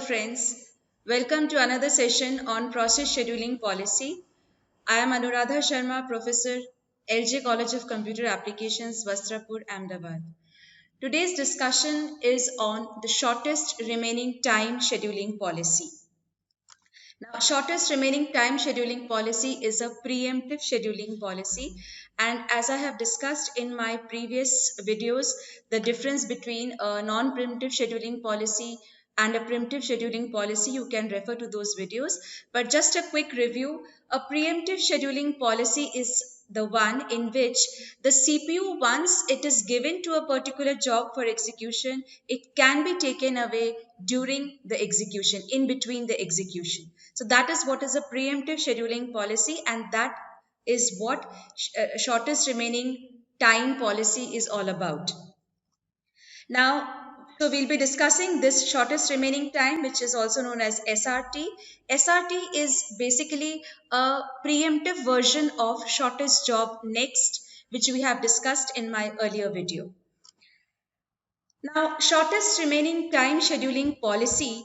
friends. Welcome to another session on process scheduling policy. I am Anuradha Sharma, Professor, LJ College of Computer Applications, Vastrapur, Ahmedabad. Today's discussion is on the shortest remaining time scheduling policy. Now, shortest remaining time scheduling policy is a preemptive scheduling policy. And as I have discussed in my previous videos, the difference between a non-preemptive scheduling policy and a preemptive scheduling policy, you can refer to those videos. But just a quick review, a preemptive scheduling policy is the one in which the CPU, once it is given to a particular job for execution, it can be taken away during the execution, in between the execution. So that is what is a preemptive scheduling policy, and that is what shortest remaining time policy is all about. Now, so we'll be discussing this shortest remaining time, which is also known as SRT. SRT is basically a preemptive version of shortest job next, which we have discussed in my earlier video. Now, shortest remaining time scheduling policy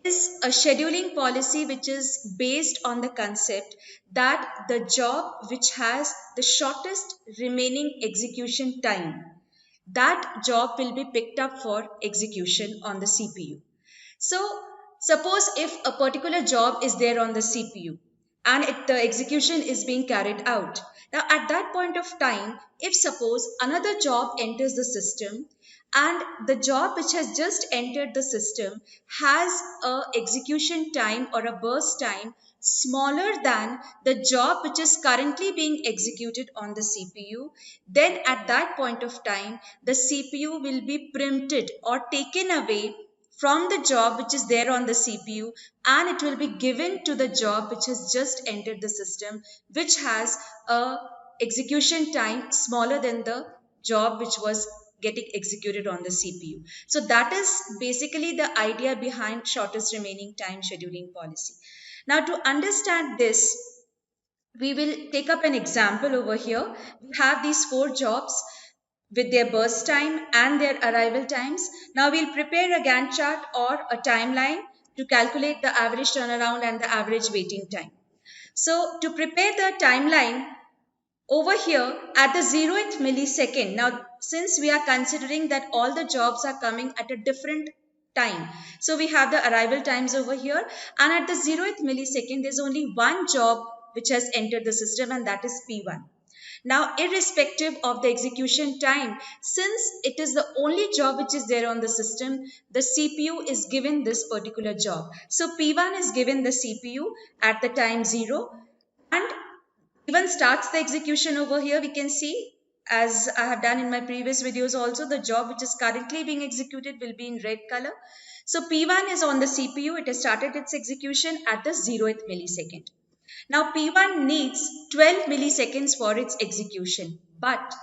is a scheduling policy which is based on the concept that the job which has the shortest remaining execution time, that job will be picked up for execution on the CPU. So suppose if a particular job is there on the CPU and the execution is being carried out. Now at that point of time, if suppose another job enters the system and the job which has just entered the system has a execution time or a burst time smaller than the job which is currently being executed on the CPU, then at that point of time, the CPU will be preempted or taken away from the job which is there on the CPU, and it will be given to the job which has just entered the system, which has a execution time smaller than the job which was getting executed on the CPU. So that is basically the idea behind shortest remaining time scheduling policy. Now to understand this, we will take up an example over here. We have these 4 jobs with their burst time and their arrival times. Now we'll prepare a Gantt chart or a timeline to calculate the average turnaround and the average waiting time. So to prepare the timeline, over here at the 0th millisecond, now since we are considering that all the jobs are coming at a different time, so we have the arrival times over here, and at the 0th millisecond there's only one job which has entered the system, and that is P1. Now, irrespective of the execution time, since it is the only job which is there on the system, the CPU is given this particular job. So P1 is given the CPU at the time 0, and P1 starts the execution over here. We can see, as I have done in my previous videos also, the job which is currently being executed will be in red color. So P1 is on the CPU. It has started its execution at the 0th millisecond. Now P1 needs 12 milliseconds for its execution, but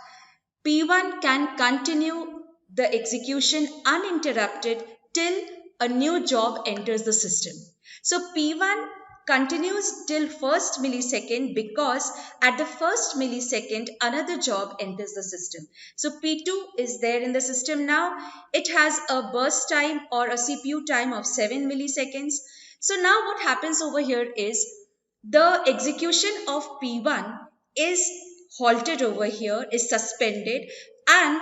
P1 can continue the execution uninterrupted till a new job enters the system. So P1 continues till 1st millisecond because at the 1st millisecond another job enters the system. So P2 is there in the system now. It has a burst time or a CPU time of 7 milliseconds. So now what happens over here is the execution of P1 is halted over here, is suspended, and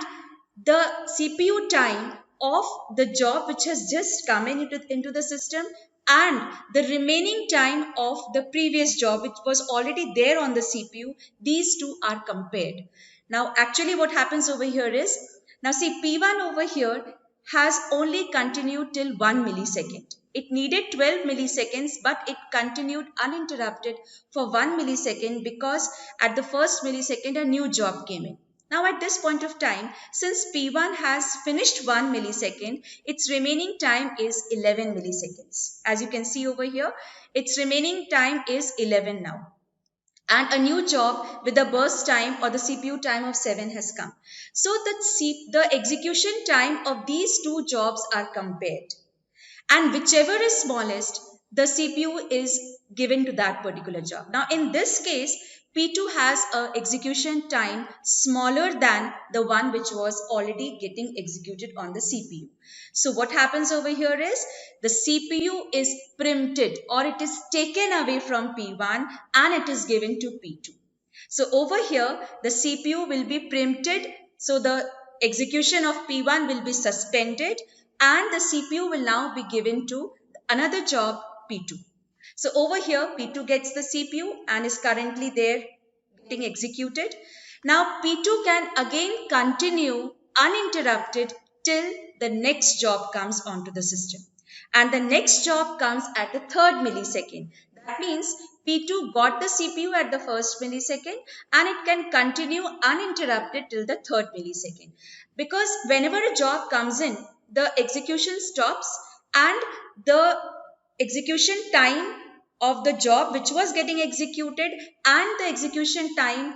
the CPU time of the job which has just come into the system and the remaining time of the previous job which was already there on the CPU, these two are compared. Now actually what happens over here is, now see P1 over here has only continued till 1 millisecond. It needed 12 milliseconds, but it continued uninterrupted for 1 millisecond because at the 1st millisecond a new job came in. Now at this point of time, since P1 has finished 1 millisecond, its remaining time is 11 milliseconds. As you can see over here, its remaining time is 11 now. And a new job with the burst time or the CPU time of 7 has come. So the execution time of these two jobs are compared. And whichever is smallest, the CPU is given to that particular job. Now, in this case, P2 has a execution time smaller than the one which was already getting executed on the CPU. So what happens over here is the CPU is preempted, or it is taken away from P1 and it is given to P2. So over here, the CPU will be preempted. So the execution of P1 will be suspended and the CPU will now be given to another job, P2. So over here, P2 gets the CPU and is currently there getting executed. Now P2 can again continue uninterrupted till the next job comes onto the system. And the next job comes at the 3rd millisecond. That means P2 got the CPU at the 1st millisecond and it can continue uninterrupted till the 3rd millisecond. Because whenever a job comes in, the execution stops and the execution time of the job which was getting executed and the execution time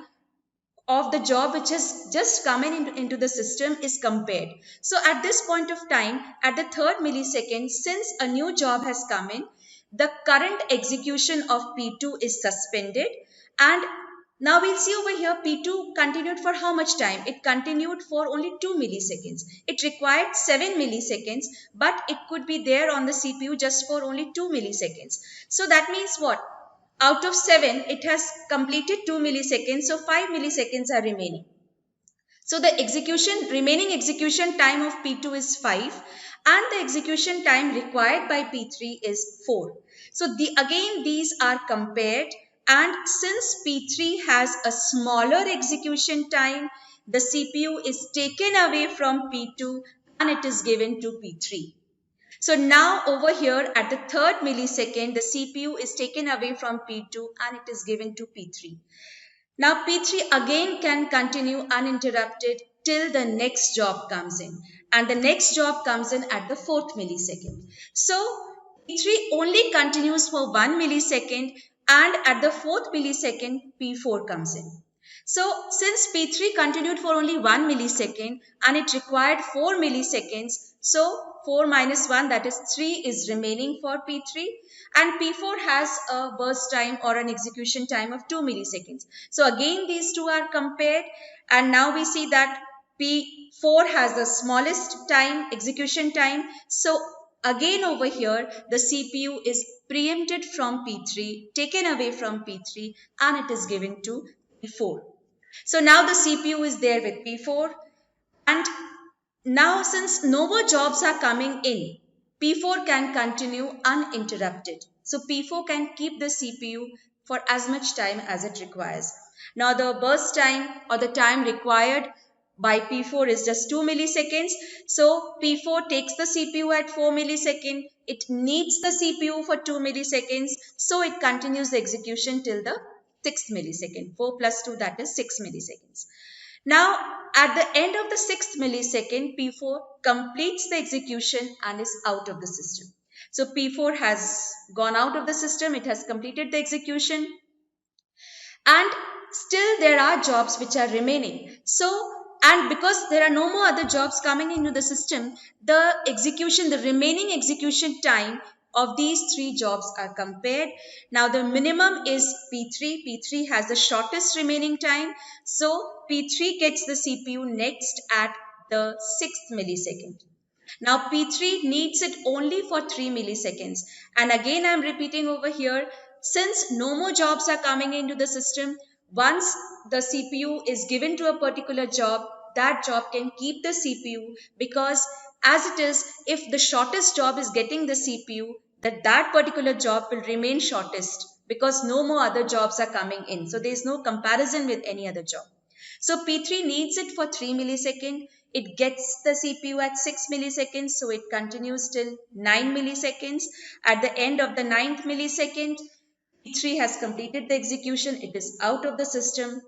of the job which has just come into the system is compared. So at this point of time, at the 3rd millisecond, since a new job has come in, the current execution of P2 is suspended. And now we'll see over here, P2 continued for how much time? It continued for only 2 milliseconds. It required 7 milliseconds, but it could be there on the CPU just for only 2 milliseconds. So that means what? Out of 7, it has completed 2 milliseconds, so 5 milliseconds are remaining. So the remaining execution time of P2 is 5 and the execution time required by P3 is 4. So again these are compared, and since P3 has a smaller execution time, the CPU is taken away from P2 and it is given to P3. So now over here at the 3rd millisecond, the CPU is taken away from P2 and it is given to P3. Now P3 again can continue uninterrupted till the next job comes in, and the next job comes in at the 4th millisecond. So P3 only continues for 1 millisecond and at the 4th millisecond P4 comes in. So since P3 continued for only 1 millisecond and it required 4 milliseconds, so 4 minus 1, that is 3, is remaining for P3, and P4 has a burst time or an execution time of 2 milliseconds. So again these two are compared, and now we see that P4 has the smallest execution time. So again over here the CPU is preempted from P3, taken away from P3, and it is given to P4. So now the CPU is there with P4, and now since no more jobs are coming in, P4 can continue uninterrupted. So P4 can keep the CPU for as much time as it requires. Now the burst time or the time required by P4 is just 2 milliseconds. So P4 takes the CPU at 4 milliseconds. It needs the CPU for 2 milliseconds. So it continues the execution till the 6th millisecond. 4 plus 2, that is 6 milliseconds. Now, at the end of the 6th millisecond, P4 completes the execution and is out of the system. So P4 has gone out of the system. It has completed the execution. And still there are jobs which are remaining. And because there are no more other jobs coming into the system, the remaining execution time of these 3 jobs are compared. Now the minimum is P3. P3 has the shortest remaining time. So P3 gets the CPU next at the 6th millisecond. Now P3 needs it only for 3 milliseconds. And again I am repeating over here, since no more jobs are coming into the system, once the CPU is given to a particular job, that job can keep the CPU, because as it is, if the shortest job is getting the CPU, that particular job will remain shortest because no more other jobs are coming in. So there is no comparison with any other job. So P3 needs it for 3 milliseconds. It gets the CPU at 6 milliseconds. So it continues till 9 milliseconds. At the end of the 9th millisecond, P3 has completed the execution. It is out of the system.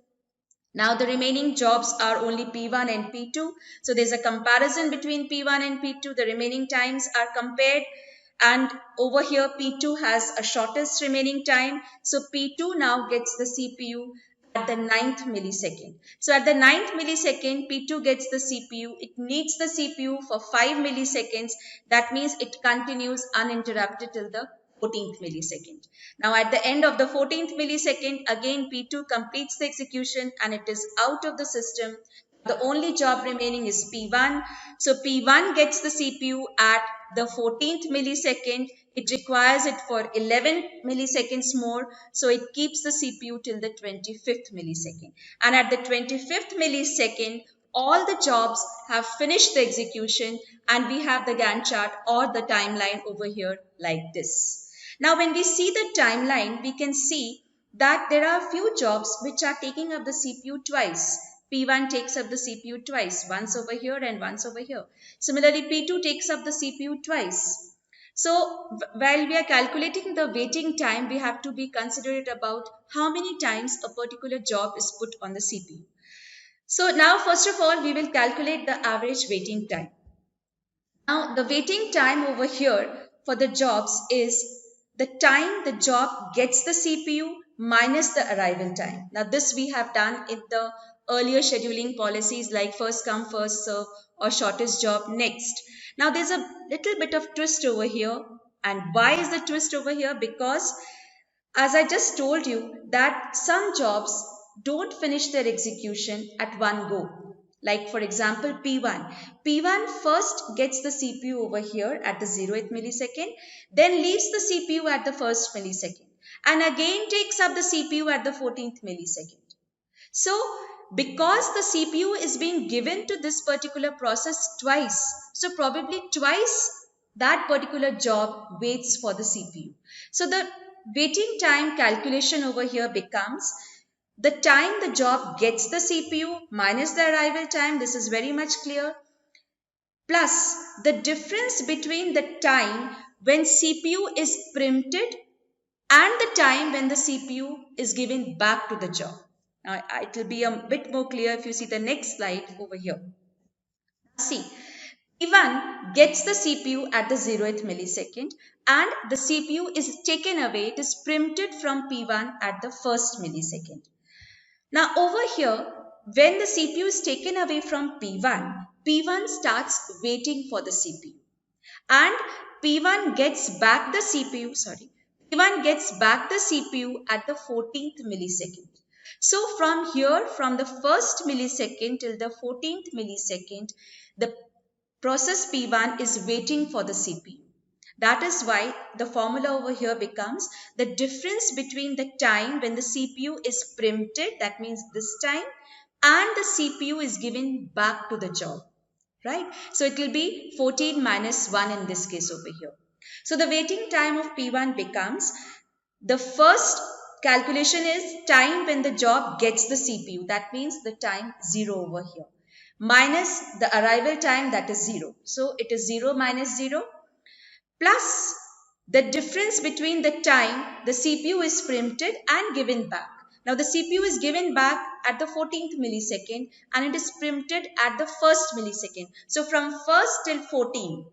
Now the remaining jobs are only P1 and P2. So there's a comparison between P1 and P2. The remaining times are compared. And over here P2 has a shortest remaining time. So P2 now gets the CPU at the 9th millisecond. So at the 9th millisecond, P2 gets the CPU. It needs the CPU for 5 milliseconds. That means it continues uninterrupted till the 14th millisecond. Now at the end of the 14th millisecond, again P2 completes the execution and it is out of the system. The only job remaining is P1. So P1 gets the CPU at the 14th millisecond. It requires it for 11 milliseconds more. So it keeps the CPU till the 25th millisecond. And at the 25th millisecond, all the jobs have finished the execution and we have the Gantt chart or the timeline over here like this. Now when we see the timeline, we can see that there are a few jobs which are taking up the CPU twice. P1 takes up the CPU twice, once over here and once over here. Similarly, P2 takes up the CPU twice. So while we are calculating the waiting time, we have to be considerate about how many times a particular job is put on the CPU. So now first of all, we will calculate the average waiting time. Now the waiting time over here for the jobs is the time the job gets the CPU minus the arrival time. Now this we have done in the earlier scheduling policies like first come first serve or shortest job next. Now there's a little bit of twist over here. And why is the twist over here? Because as I just told you that some jobs don't finish their execution at one go. Like for example P1. P1 first gets the CPU over here at the 0th millisecond, then leaves the CPU at the 1st millisecond and again takes up the CPU at the 14th millisecond. So because the CPU is being given to this particular process twice, so probably twice that particular job waits for the CPU. So the waiting time calculation over here becomes the time the job gets the CPU minus the arrival time, this is very much clear, plus the difference between the time when CPU is preempted and the time when the CPU is given back to the job. Now it will be a bit more clear if you see the next slide over here. See, P1 gets the CPU at the 0th millisecond and the CPU is taken away, it is preempted from P1 at the 1st millisecond. Now over here, when the CPU is taken away from P1, P1 starts waiting for the CPU. And P1 gets back the CPU, P1 gets back the CPU at the 14th millisecond. So from here, from the 1st millisecond till the 14th millisecond, the process P1 is waiting for the CPU. That is why the formula over here becomes the difference between the time when the CPU is preempted, that means this time, and the CPU is given back to the job, right? So it will be 14 minus 1 in this case over here. So the waiting time of P1 becomes, the first calculation is time when the job gets the CPU, that means the time 0 over here, minus the arrival time, that is 0. So it is 0 minus 0 plus the difference between the time the CPU is preempted and given back. Now the CPU is given back at the 14th millisecond and it is preempted at the 1st millisecond. So from 1st till 14,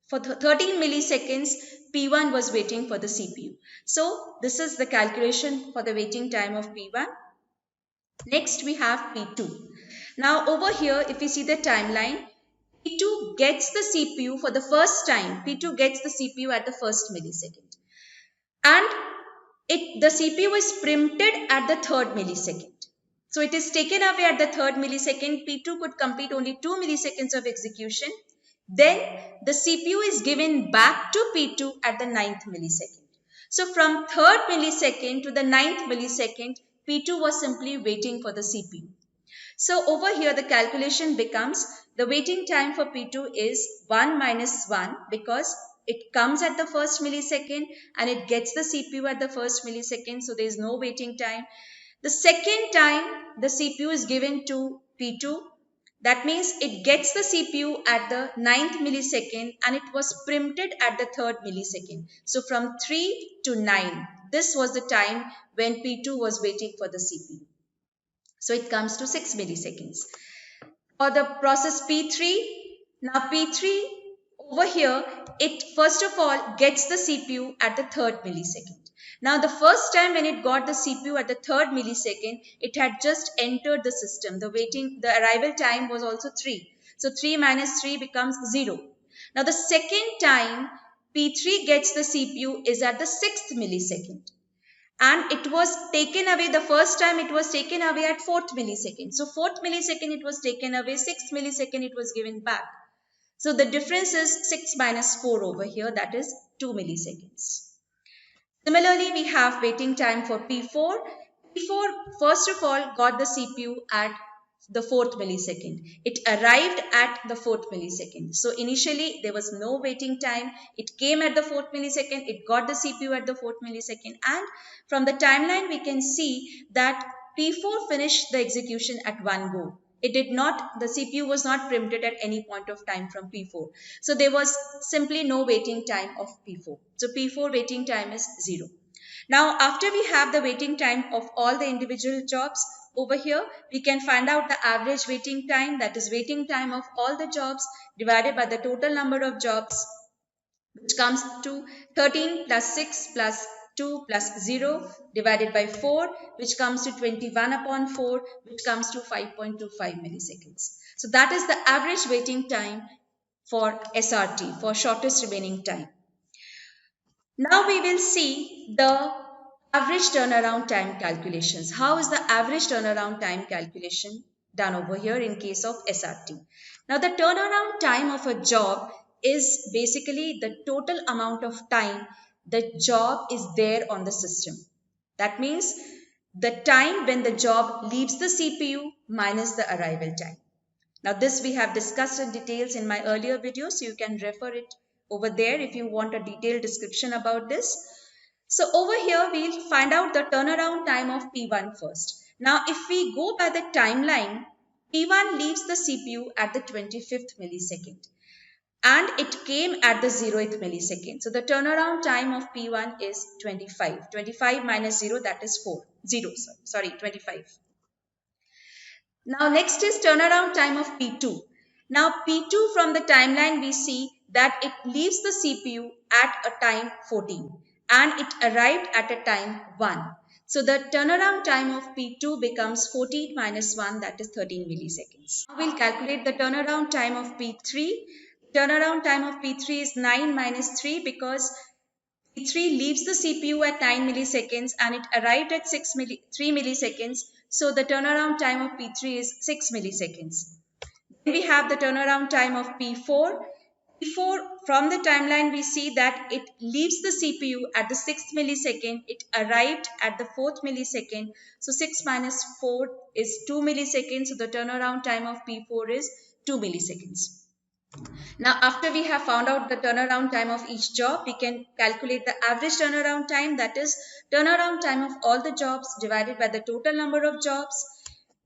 for 13 milliseconds, P1 was waiting for the CPU. So this is the calculation for the waiting time of P1. Next we have P2. Now over here, if we see the timeline, P2 gets the CPU for the first time. P2 gets the CPU at the 1st millisecond. And the CPU is preempted at the 3rd millisecond. So it is taken away at the 3rd millisecond. P2 could complete only 2 milliseconds of execution. Then the CPU is given back to P2 at the 9th millisecond. So from 3rd millisecond to the 9th millisecond, P2 was simply waiting for the CPU. So over here the calculation becomes, the waiting time for P2 is 1 minus 1 because it comes at the 1st millisecond and it gets the CPU at the 1st millisecond, so there is no waiting time. The second time the CPU is given to P2, that means it gets the CPU at the 9th millisecond and it was preempted at the 3rd millisecond. So from 3 to 9, this was the time when P2 was waiting for the CPU. So it comes to 6 milliseconds. For the process P3, now P3 over here, it first of all gets the CPU at the 3rd millisecond. Now the first time when it got the CPU at the 3rd millisecond, it had just entered the system. The arrival time was also 3. So 3 minus 3 becomes 0. Now the second time P3 gets the CPU is at the 6th millisecond. And it was taken away the first time, it was taken away at 4th millisecond. So 4th millisecond it was taken away, 6th millisecond it was given back. So the difference is 6 minus 4 over here, that is 2 milliseconds. Similarly, we have waiting time for P4. P4 first of all got the CPU at the 4th millisecond. It arrived at the 4th millisecond. So initially there was no waiting time. It came at the 4th millisecond. It got the CPU at the 4th millisecond. And from the timeline we can see that P4 finished the execution at one go. It did not, the CPU was not preempted at any point of time from P4. So there was simply no waiting time of P4. So P4 waiting time is 0. Now, after we have the waiting time of all the individual jobs, over here, we can find out the average waiting time, that is waiting time of all the jobs divided by the total number of jobs, which comes to 13 plus 6 plus 2 plus 0 divided by 4, which comes to 21 upon 4, which comes to 5.25 milliseconds. So that is the average waiting time for SRT, for shortest remaining time. Now we will see the average turnaround time calculations. How is the average turnaround time calculation done over here in case of SRT? Now the turnaround time of a job is basically the total amount of time the job is there on the system. That means the time when the job leaves the CPU minus the arrival time. Now this we have discussed in details in my earlier video, so you can refer it over there if you want a detailed description about this. So over here we'll find out the turnaround time of P1 first. Now if we go by the timeline, P1 leaves the CPU at the 25th millisecond and it came at the 0th millisecond. So the turnaround time of P1 is 25. 25 minus 0, that is 4. 25. Now next is turnaround time of P2. Now P2 from the timeline we see that it leaves the CPU at a time 14 and it arrived at a time 1. So the turnaround time of P2 becomes 14 minus 1, that is 13 milliseconds. Now we'll calculate the turnaround time of P3. Turnaround time of P3 is 9 minus 3 because P3 leaves the CPU at 9 milliseconds and it arrived at 3 milliseconds. So the turnaround time of P3 is 6 milliseconds. Then we have the turnaround time of P4. P4 from the timeline we see that it leaves the CPU at the 6th millisecond. It arrived at the 4th millisecond. So 6 minus 4 is 2 milliseconds. So the turnaround time of P4 is 2 milliseconds. Now after we have found out the turnaround time of each job, we can calculate the average turnaround time, that is turnaround time of all the jobs divided by the total number of jobs,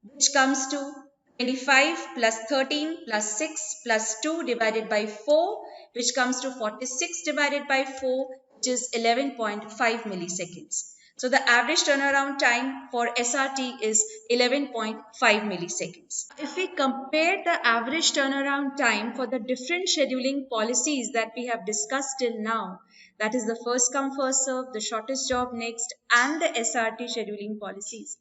which comes to 25 plus 13 plus 6 plus 2 divided by 4, which comes to 46 divided by 4, which is 11.5 milliseconds. So the average turnaround time for SRT is 11.5 milliseconds. If we compare the average turnaround time for the different scheduling policies that we have discussed till now, that is the first come first serve, the shortest job next, and the SRT scheduling policies,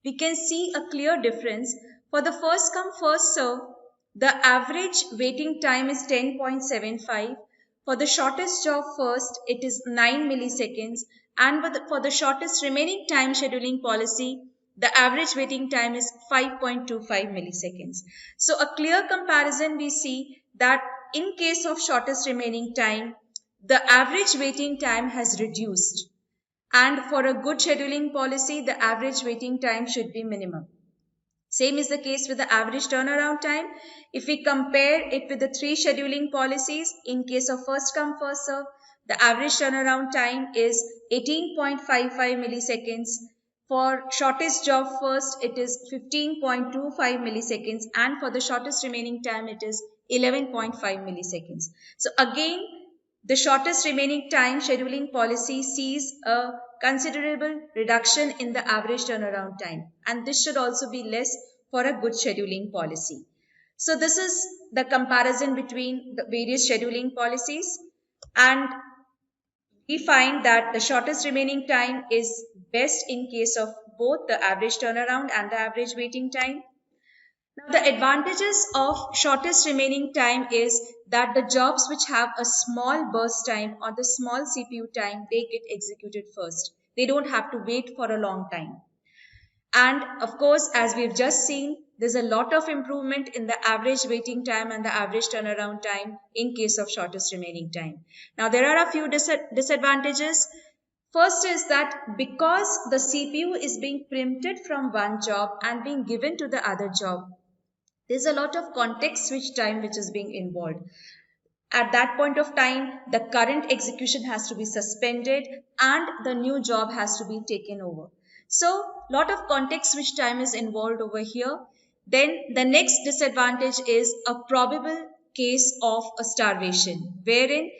we can see a clear difference. For the first come first serve, the average waiting time is 10.75. For the shortest job first, it is 9 milliseconds. And for the shortest remaining time scheduling policy, the average waiting time is 5.25 milliseconds. So a clear comparison we see that in case of shortest remaining time, the average waiting time has reduced. And for a good scheduling policy, the average waiting time should be minimum. Same is the case with the average turnaround time. If we compare it with the three scheduling policies, in case of first come first serve, the average turnaround time is 18.55 milliseconds. For shortest job first, it is 15.25 milliseconds. And for the shortest remaining time, it is 11.5 milliseconds. So again, the shortest remaining time scheduling policy sees a considerable reduction in the average turnaround time, and this should also be less for a good scheduling policy. So this is the comparison between the various scheduling policies, and we find that the shortest remaining time is best in case of both the average turnaround and the average waiting time. Now, the advantages of shortest remaining time is that the jobs which have a small burst time or the small CPU time, they get executed first. They don't have to wait for a long time. And of course, as we've just seen, there's a lot of improvement in the average waiting time and the average turnaround time in case of shortest remaining time. Now, there are a few disadvantages. First is that because the CPU is being preempted from one job and being given to the other job, there's a lot of context switch time which is being involved. At that point of time, the current execution has to be suspended and the new job has to be taken over. So, lot of context switch time is involved over here. Then the next disadvantage is a probable case of a starvation, wherein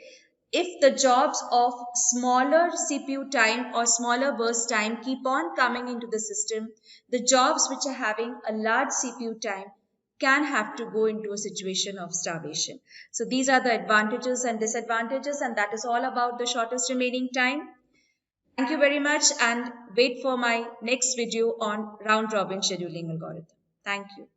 if the jobs of smaller CPU time or smaller burst time keep on coming into the system, the jobs which are having a large CPU time can have to go into a situation of starvation. So these are the advantages and disadvantages, and that is all about the shortest remaining time. Thank you very much, and wait for my next video on round robin scheduling algorithm. Thank you.